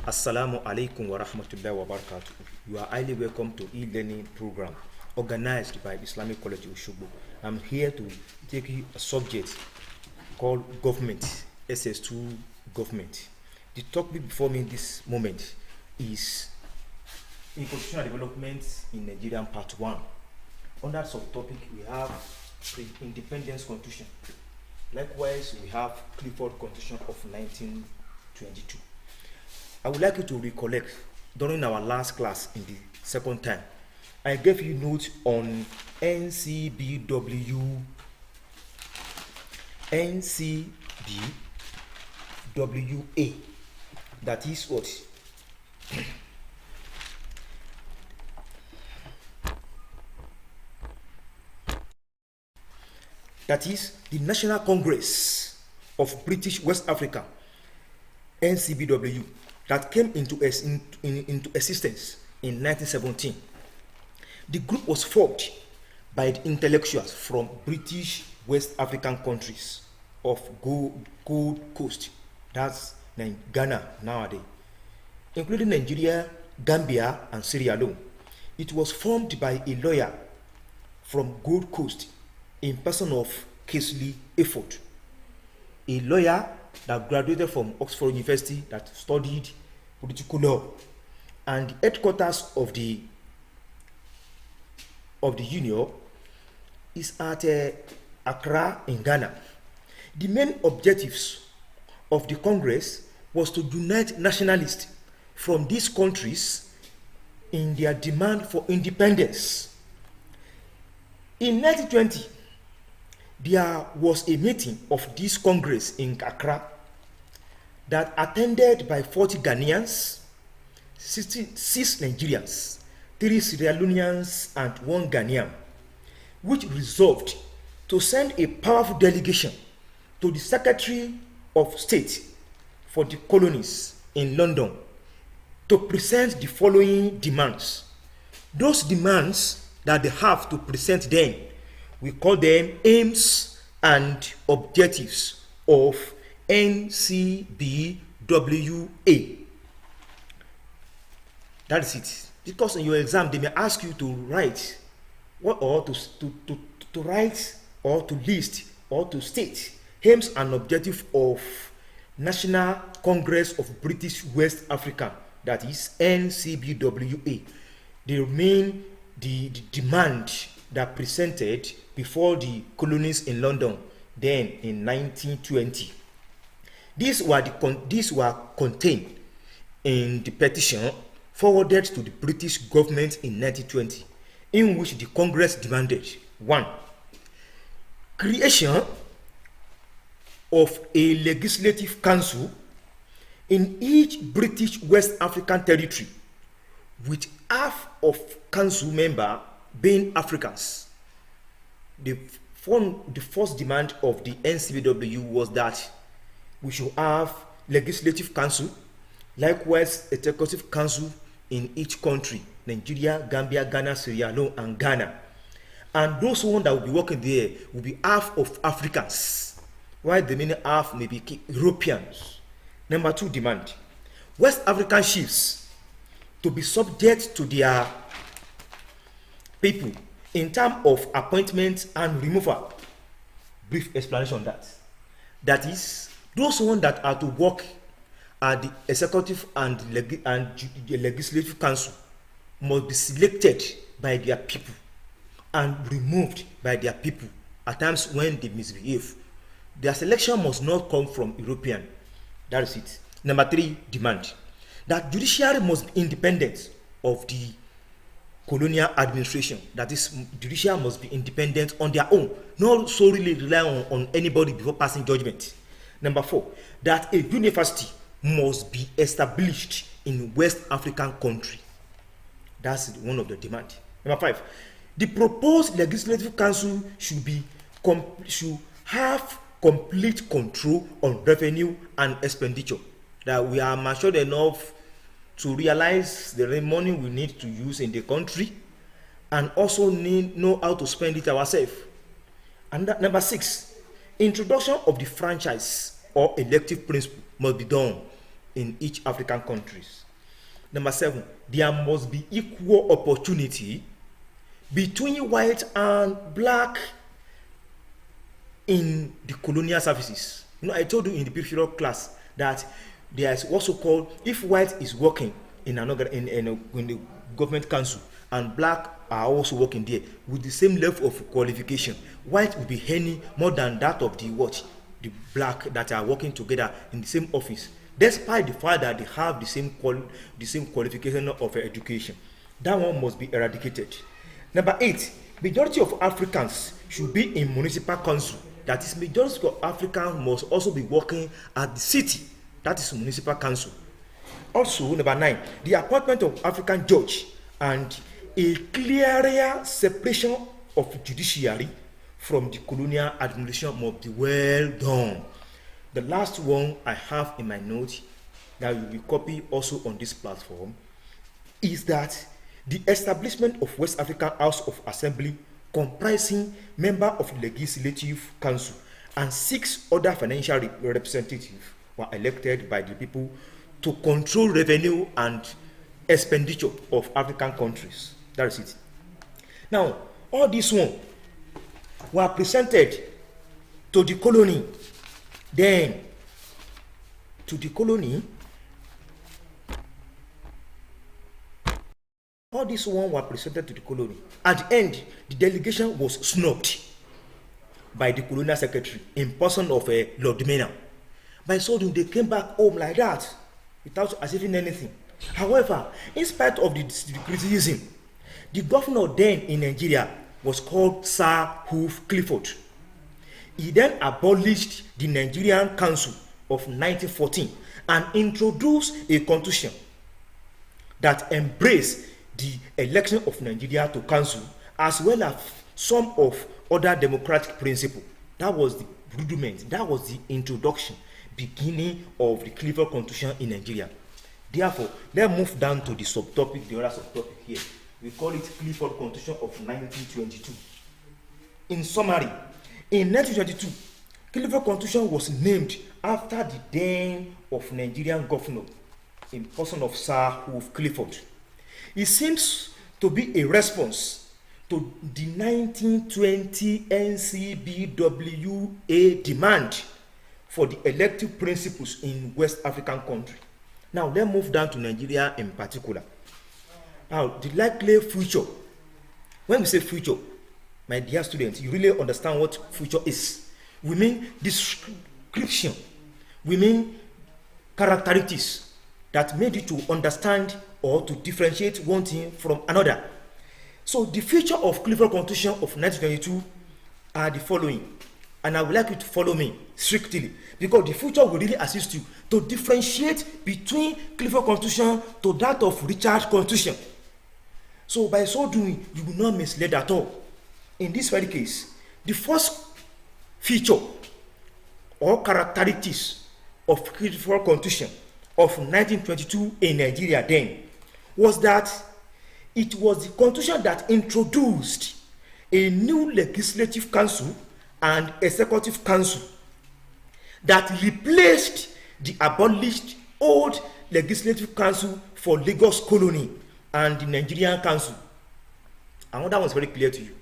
Assalamu alaikum wa rahmatullahi wa barakatuh. You are highly welcome to e-learning program organized by Islamic College Oshogbo. I'm here to take you a subject called government, SS2 government. The topic before me this moment is institutional development in Nigerian part 1. Under subtopic we have pre-independence constitution. Likewise, we have Clifford Constitution of 1922. I would like you to recollect during our last class in the second time, I gave you notes on NCBWA. That is what? That is the National Congress of British West Africa, NCBW, that came into existence in 1917. The group was formed by the intellectuals from British West African countries of Gold Coast, that's Ghana nowadays, including Nigeria, Gambia, and Sierra Leone. It was formed by a lawyer from Gold Coast in person of Casely Efford, a lawyer that graduated from Oxford University that studied political law, and the headquarters of the union is at Accra in Ghana. The main objectives of the Congress was to unite nationalists from these countries in their demand for independence. In 1920, there was a meeting of this Congress in Accra that attended by 40 Ghanaians, 6 Nigerians, 3 Sierra Leoneans, and 1 Ghanaian, which resolved to send a powerful delegation to the Secretary of State for the Colonies in London to present the following demands. Those demands that they have to present then, we call them aims and objectives of NCBWA. That's it. Because in your exam, they may ask you to write to write or to list or to state aims and objectives of National Congress of British West Africa, that is NCBWA. They remain the demand that presented before the colonies in London then in 1920. These were contained in the petition forwarded to the British government in 1920, in which the Congress demanded 1. Creation of a legislative council in each British West African territory, with half of council member being Africans. The first demand of the NCBW was that we should have legislative council, likewise executive council in each country, Nigeria, Gambia, Ghana, Sierra Leone, and Ghana. And those ones that will be working there will be half of Africans, while the remaining half may be Europeans. Number 2 demand, West African chiefs to be subject to their people in terms of appointment and removal. Brief explanation on that. That is, those ones that are to work at the executive and the legislative council must be selected by their people and removed by their people at times when they misbehave. Their selection must not come from European. That is it. Number 3 demand, that judiciary must be independent of the colonial administration. That is, judiciary must be independent on their own, not solely rely on anybody before passing judgment. Number 4, that a university must be established in West African country. That's one of the demand. Number 5, the proposed legislative council should have complete control on revenue and expenditure. That we are matured enough to realize the money we need to use in the country, and also know how to spend it ourselves. And number 6, introduction of the franchise or elective principle must be done in each African countries. Number 7, there must be equal opportunity between white and black in the colonial services. I told you in the previous class that there is also called, if white is working in another in the government council and black are also working there with the same level of qualification, white will be earning more than that of the black that are working together in the same office, despite the fact that they have the same qualification of education. That one must be eradicated. Number 8, majority of Africans should be in municipal council. That is, majority of Africans must also be working at the city. That is municipal council. Also, number 9, the appointment of African judge and a clearer separation of judiciary from the colonial administration must be well done. The last one I have in my notes that will be copied also on this platform is that the establishment of West African House of Assembly comprising member of the Legislative Council and 6 other financial representatives were elected by the people to control revenue and expenditure of African countries. That is it. Now, all these ones were presented to the colony. Then, to the colony, all these ones were presented to the colony. At the end, the delegation was snubbed by the colonial secretary in person of Lord Mena. By so doing, they came back home like that, without achieving anything. However, in spite of the criticism, the governor then in Nigeria was called Sir Hugh Clifford. He then abolished the Nigerian Council of 1914 and introduced a constitution that embraced the election of Nigeria to council, as well as some of other democratic principles. That was the rudiment, that was the introduction, beginning of the Clifford Constitution in Nigeria. Therefore, let's move down to the subtopic, the other subtopic here. We call it Clifford Constitution of 1922. In summary, in 1922, Clifford Constitution was named after the then of Nigerian governor in person of Sir Hugh Clifford. It seems to be a response to the 1920 NCBWA demand for the elective principles in West African country. Now, let's move down to Nigeria in particular. Now, the likely future. When we say future, my dear students, you really understand what future is. We mean description. We mean characteristics that made you to understand or to differentiate one thing from another. So the future of Clifford Constitution of 1922 are the following. And I would like you to follow me strictly, because the future will really assist you to differentiate between Clifford Constitution to that of Richard Constitution. So by so doing, you will not mislead at all. In this very case, the first feature or characteristics of Clifford Constitution of 1922 in Nigeria then was that it was the constitution that introduced a new legislative council and executive council that replaced the abolished old legislative council for Lagos colony and the Nigerian council. And that was very clear to you.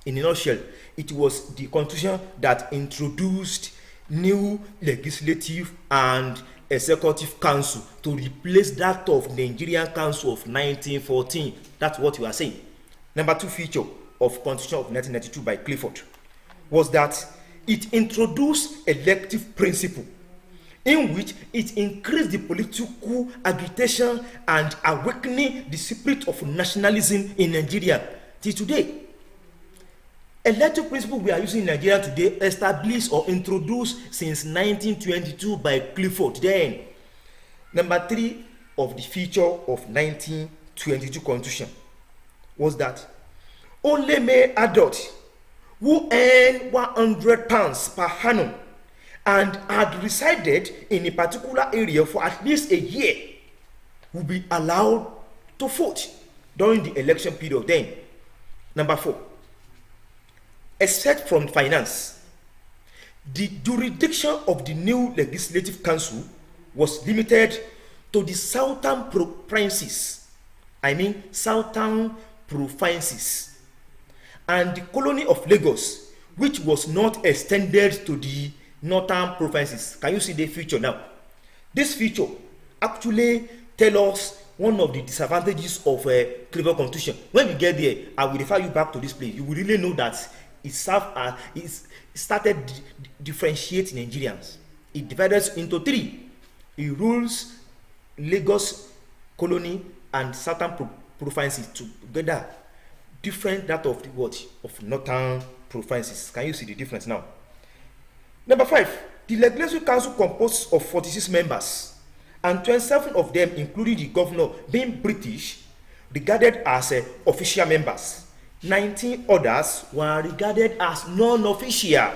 In a nutshell, it was the constitution that introduced new legislative and executive council to replace that of Nigerian council of 1914. That's what you are saying. Number 2 feature of constitution of 1992 by Clifford was that it introduced elective principle, in which it increased the political agitation and awakening the spirit of nationalism in Nigeria till today. Elective principle we are using in Nigeria today established or introduced since 1922 by Clifford then. Number 3 of the feature of 1922 constitution was that only male adults who earn £100 per annum and had resided in a particular area for at least a year will be allowed to vote during the election period then. Number 4, except from finance, the jurisdiction of the new legislative council was limited to the southern provinces, I mean southern provinces, and the colony of Lagos, which was not extended to the northern provinces. Can you see the feature now? This feature actually tell us one of the disadvantages of Clifford Constitution. When you get there, I will refer you back to this place. You will really know that it started differentiating Nigerians. It divided us into three. It rules Lagos colony and southern provinces together, different that of the what of northern provinces. Can you see the difference now? Number 5, the legislative council composed of 46 members, and 27 of them, including the governor, being British, regarded as official members. 19 others were regarded as non-official,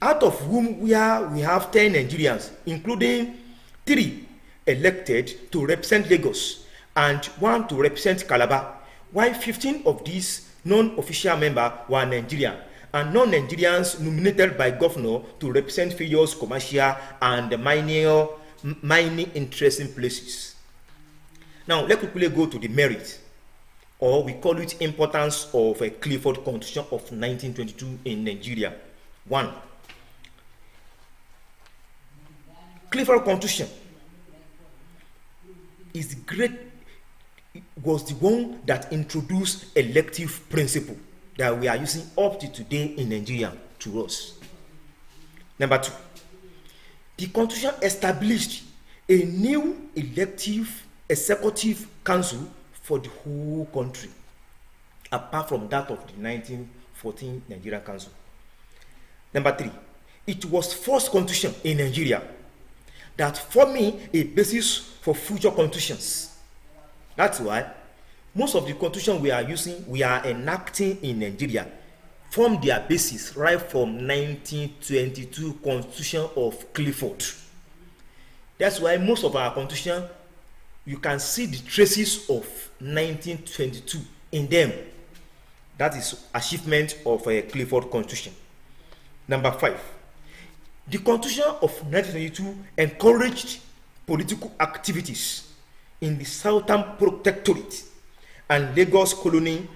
out of whom we have 10 Nigerians, including 3 elected to represent Lagos and 1 to represent Calabar, while 15 of these non-official members were Nigerian, and non-Nigerians nominated by governor to represent various commercial and mining interesting places. Now, let's quickly go to the merit, or we call it importance of a Clifford Constitution of 1922 in Nigeria. 1. Clifford Constitution was the one that introduced elective principle that we are using up to today in Nigeria to us. Number 2, the Constitution established a new elective executive council for the whole country, apart from that of the 1914 Nigerian Council. Number 3, it was first constitution in Nigeria that forming a basis for future constitutions. That's why most of the constitution we are enacting in Nigeria form their basis right from 1922 Constitution of Clifford. That's why most of our constitution, you can see the traces of 1922 in them. That is achievement of a Clifford Constitution. Number 5, the Constitution of 1922 encouraged political activities in the Southern Protectorate and Lagos colony,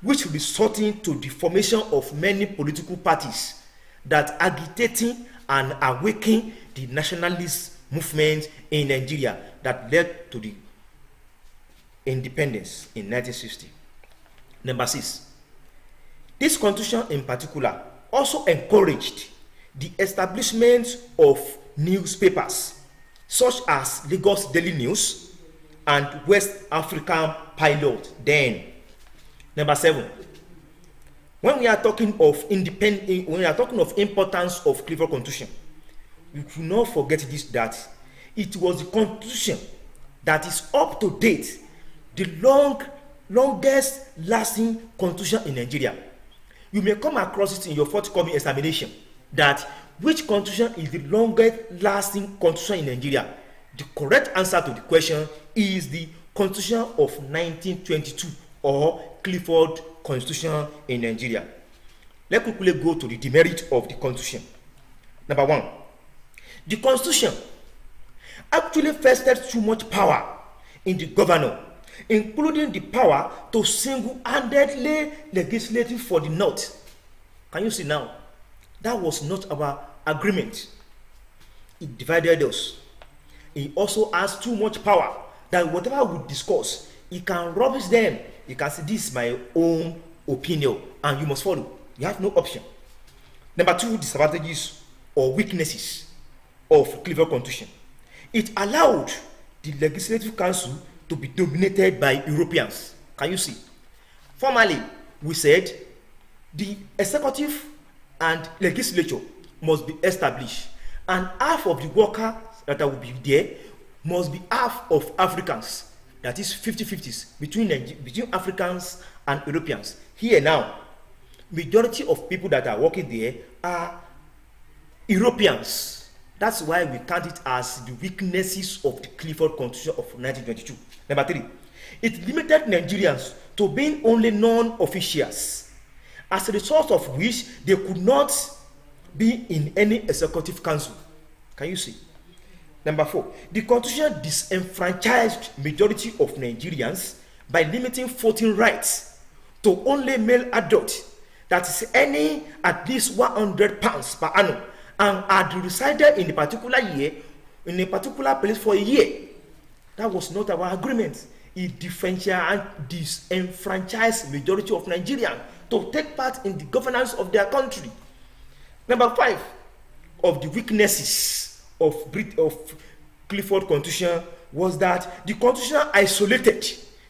which resulted to the formation of many political parties that agitating and awakening the nationalist movement in Nigeria that led to the independence in 1960. Number 6, this constitution in particular also encouraged the establishment of newspapers such as Lagos Daily News and West African Pilot then. Number 7, when we are talking of importance of Clifford Constitution, we should not forget this, that it was the constitution that is up to date, the longest lasting constitution in Nigeria. You may come across it in your forthcoming examination that which constitution is the longest lasting constitution in Nigeria. The correct answer to the question is the Constitution of 1922 or Clifford Constitution in Nigeria. Let's quickly go to the demerit of the Constitution. Number 1, the Constitution actually vested too much power in the governor, including the power to single-handedly legislate for the North. Can you see now? That was not our agreement. It divided us. It also has too much power that whatever we discuss, it can rubbish them. You can say, this is my own opinion, and you must follow. You have no option. Number 2, disadvantages or weaknesses of Clifford Constitution. It allowed the Legislative Council to be dominated by Europeans. Can you see? Formerly, we said the executive and legislature must be established, and half of the workers that will be there must be half of Africans. That is 50-50s between Africans and Europeans. Here now, majority of people that are working there are Europeans. That's why we count it as the weaknesses of the Clifford Constitution of 1922. Number 3, it limited Nigerians to being only non-officials, as a result of which they could not be in any executive council. Can you see? Number 4, the constitution disenfranchised majority of Nigerians by limiting voting rights to only male adults that is earning at least 100 pounds per annum and had resided in a particular year, in a particular place for a year. That was not our agreement. It disenfranchised majority of Nigerians to take part in the governance of their country. Number 5, of the weaknesses of Clifford Constitution was that the Constitution isolated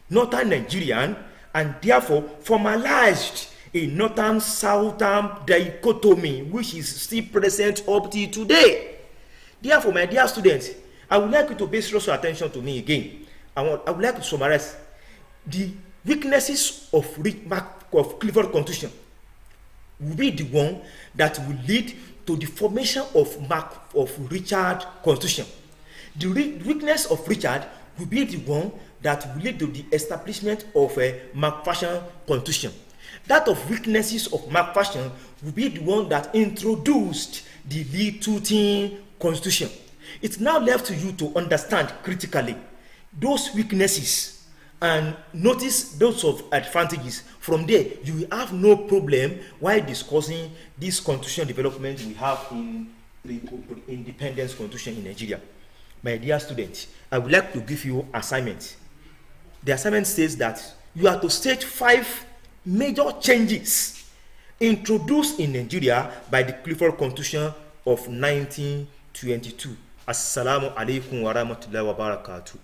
northern Nigerian and therefore formalized a northern-southern dichotomy which is still present up to today. Therefore, my dear students, I would like you to pay special attention to me again. I would like to summarize the weaknesses of Clifford Constitution will be the one that will lead to the formation of Richard Constitution. The weakness of Richard will be the one that will lead to the establishment of a McPherson Constitution. That of weaknesses of McPherson will be the one that introduced the Lee Tooting Constitution. It's now left to you to understand critically those weaknesses and notice those of advantages. From there, you will have no problem while discussing this constitutional development we have in the independence constitution in Nigeria. My dear students, I would like to give you assignment. The assignment says that you are to state 5 major changes introduced in Nigeria by the Clifford Constitution of 1922. Assalamu alaikum wa rahmatullahi wa barakatuh.